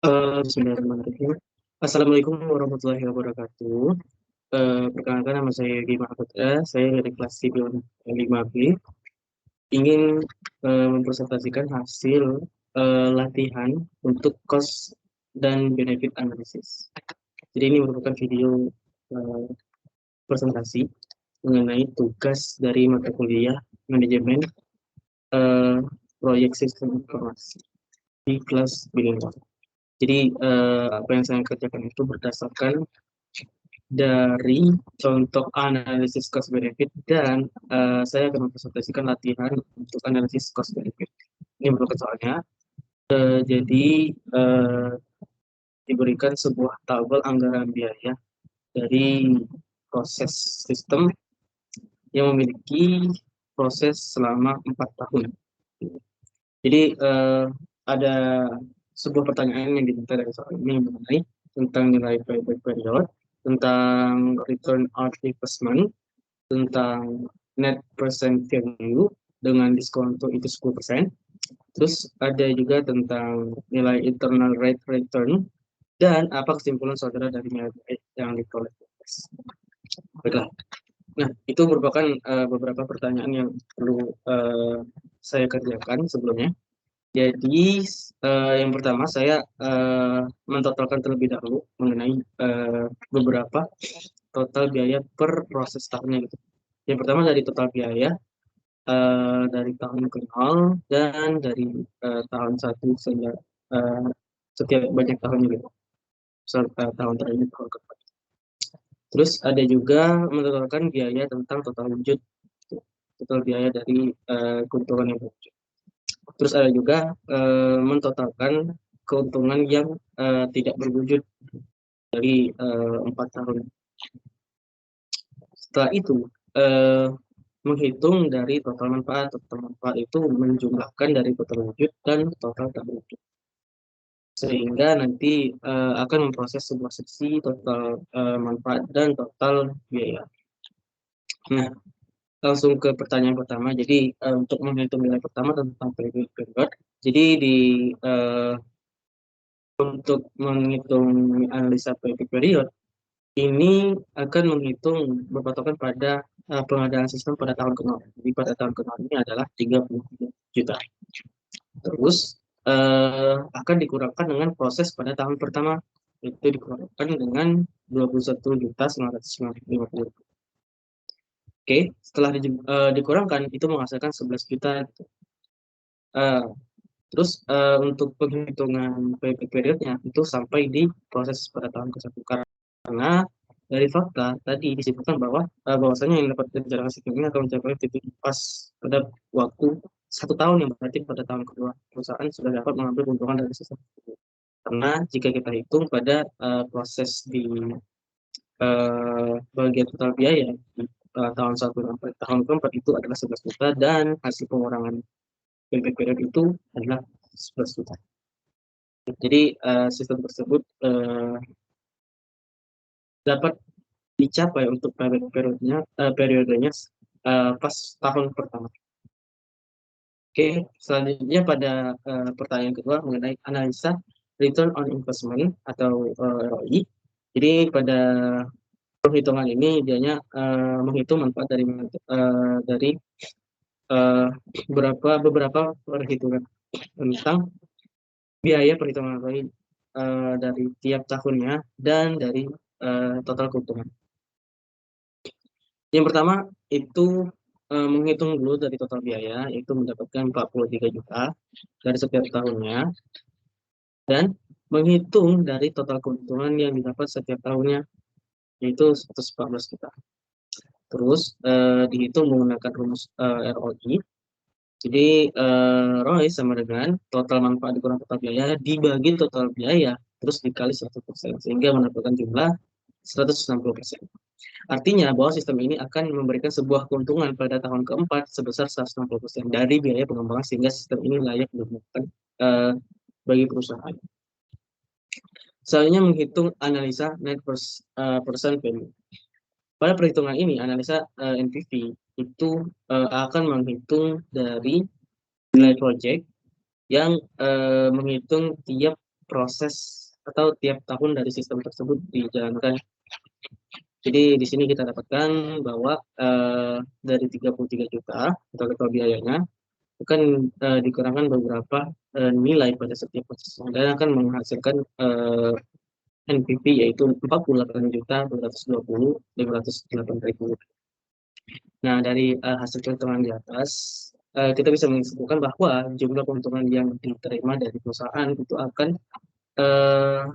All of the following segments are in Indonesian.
Bismillahirrahmanirrahim. Assalamualaikum warahmatullahi wabarakatuh. Perkenalkan nama saya Yogi Mahaputra, saya dari kelas sipil 5B. Ingin mempresentasikan hasil latihan untuk cost dan benefit analysis. Jadi ini merupakan video eh, presentasi mengenai tugas dari mata kuliah manajemen eh, proyek sistem informasi di kelas bilingual. Jadi apa yang saya kerjakan itu berdasarkan dari contoh analisis cost benefit dan saya akan mempresentasikan latihan untuk analisis cost benefit. Ini merupakan soalnya. Jadi diberikan sebuah tabel anggaran biaya dari proses sistem yang memiliki proses selama 4 tahun. Jadi ada sebuah pertanyaan yang diminta dari soal ini mengenai tentang nilai payback period, tentang return on investment, tentang net present value dengan diskonto itu 10%. Terus ada juga tentang nilai internal rate return dan apa kesimpulan saudara dari nilai yang diperoleh. Baiklah. Nah, itu merupakan beberapa pertanyaan yang perlu saya kerjakan sebelumnya. Jadi yang pertama saya mentotalkan terlebih dahulu mengenai beberapa total biaya per proses tahunnya gitu. Yang pertama dari total biaya dari tahun ke nol dan dari tahun satu sehingga setiap banyak tahunnya gitu. Tahun terakhir tahun keempat. Terus ada juga mentotalkan biaya tentang total wujud, total biaya dari keuntungan yang berwujud. Terus ada juga mentotalkan keuntungan yang tidak berwujud dari 4 tahun. Setelah itu menghitung dari total manfaat. Total manfaat itu menjumlahkan dari total wujud dan total tak wujud. Sehingga nanti akan memproses sebuah seksi total manfaat dan total biaya. Nah, langsung ke pertanyaan pertama. Jadi untuk menghitung nilai pertama tentang payback period. Jadi untuk menghitung analisa payback period ini akan menghitung berpatokan pada pengadaan sistem pada tahun ke-0. Jadi pada tahun ke-0 ini adalah 30 juta. Terus akan dikurangkan dengan proses pada tahun pertama, itu dikurangkan dengan 21.950. Oke, setelah dikurangkan itu menghasilkan 11 juta. Terus untuk penghitungan payback periodnya itu sampai di proses pada tahun ke-1 karena dari fakta tadi disebutkan bahwa bahwasanya yang dapat dijalankan sistem ini akan mencapai titik pas pada waktu 1 tahun, yang berarti pada tahun kedua perusahaan sudah dapat mengambil keuntungan dari sistem tersebut. Karena jika kita hitung pada proses di bagian total biaya di tahun 1 sampai tahun keempat itu adalah 11 juta dan hasil pengurangan payback period itu adalah 11 juta. Jadi sistem tersebut dapat dicapai untuk periodenya pas tahun pertama. Oke, selanjutnya pada pertanyaan kedua mengenai analisa return on investment atau ROI. Jadi pada perhitungan ini dianya menghitung manfaat dari beberapa perhitungan tentang biaya perhitungan ROI dari tiap tahunnya dan dari total keuntungan. Yang pertama itu menghitung dulu dari total biaya, itu mendapatkan 43 juta dari setiap tahunnya, dan menghitung dari total keuntungan yang didapat setiap tahunnya, yaitu 114 juta. Terus dihitung menggunakan rumus ROI. Jadi ROI sama dengan total manfaat dikurang total biaya dibagi total biaya, terus dikali 100%, sehingga mendapatkan jumlah 160%. Artinya bahwa sistem ini akan memberikan sebuah keuntungan pada tahun keempat sebesar 160% dari biaya pengembangan, sehingga sistem ini layak digunakan bagi perusahaan. Selanjutnya menghitung analisa net present value. Pada perhitungan ini, analisa NPV itu akan menghitung dari nilai proyek yang menghitung tiap proses atau tiap tahun dari sistem tersebut dijalankan. Jadi di sini kita dapatkan bahwa dari 33 juta total biayanya akan dikurangkan beberapa nilai pada setiap prosesnya dan akan menghasilkan NPV yaitu 48.220.508 ribu. Nah, dari hasil perhitungan di atas, kita bisa menyimpulkan bahwa jumlah keuntungan yang diterima dari perusahaan itu akan eh,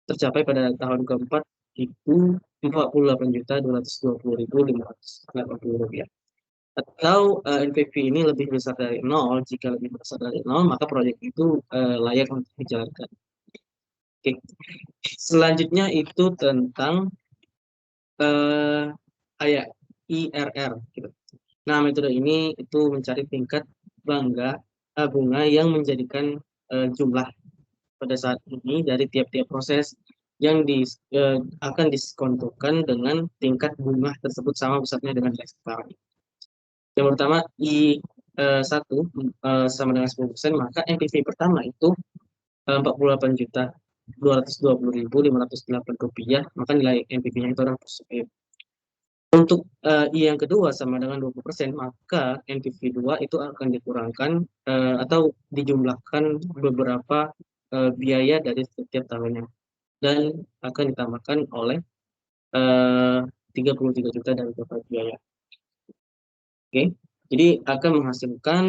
tercapai pada tahun keempat itu 48.220.580 rupiah. Atau NPV ini lebih besar dari nol. Jika lebih besar dari nol, maka proyek itu layak untuk dijalankan. Oke. Selanjutnya itu tentang kayak IRR gitu. Nah, metode ini itu mencari tingkat bunga yang menjadikan jumlah pada saat ini dari tiap-tiap proses yang akan diskontokan dengan tingkat bunga tersebut sama besarnya dengan nilai sekarang. Yang pertama I1 sama dengan 10%, maka NPV pertama itu 48.220.508 rupiah, maka nilai NPV-nya itu adalah positif. Untuk I yang kedua sama dengan 20%, maka NPV 2 itu akan dikurangkan atau dijumlahkan beberapa biaya dari setiap tahunnya dan akan ditambahkan oleh 33 juta dari total biaya. Oke, jadi akan menghasilkan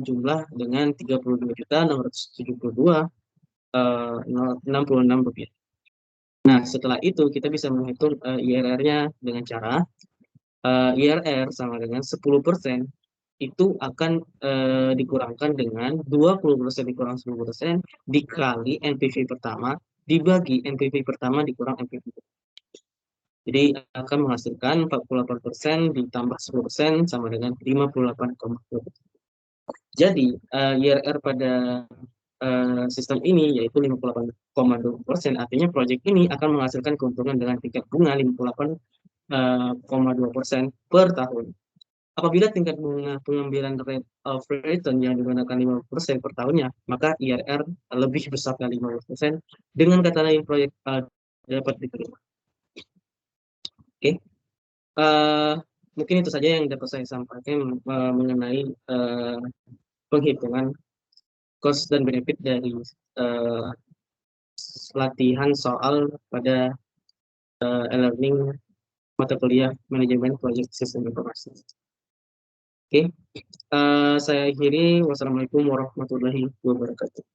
jumlah dengan 32.672.66 rupiah. Nah, setelah itu kita bisa menghitung IRR-nya dengan cara IRR sama dengan 10% itu akan dikurangkan dengan 20% dikurang 10% dikali NPV pertama dibagi NPV pertama dikurang NPV. Jadi akan menghasilkan 48% ditambah 10% sama dengan 58,2%. Jadi IRR pada sistem ini yaitu 58,2%, artinya proyek ini akan menghasilkan keuntungan dengan tingkat bunga 58,2% per tahun. Apabila tingkat bunga pengambilan rate of return yang digunakan 50% per tahunnya, maka IRR lebih besar dari 50%. Dengan kata lain, proyek dapat diterima. Oke, mungkin itu saja yang dapat saya sampaikan mengenai penghitungan cost dan benefit dari latihan soal pada e-learning mata kuliah manajemen proyek sistem informasi. Oke, saya akhiri. Wassalamualaikum warahmatullahi wabarakatuh.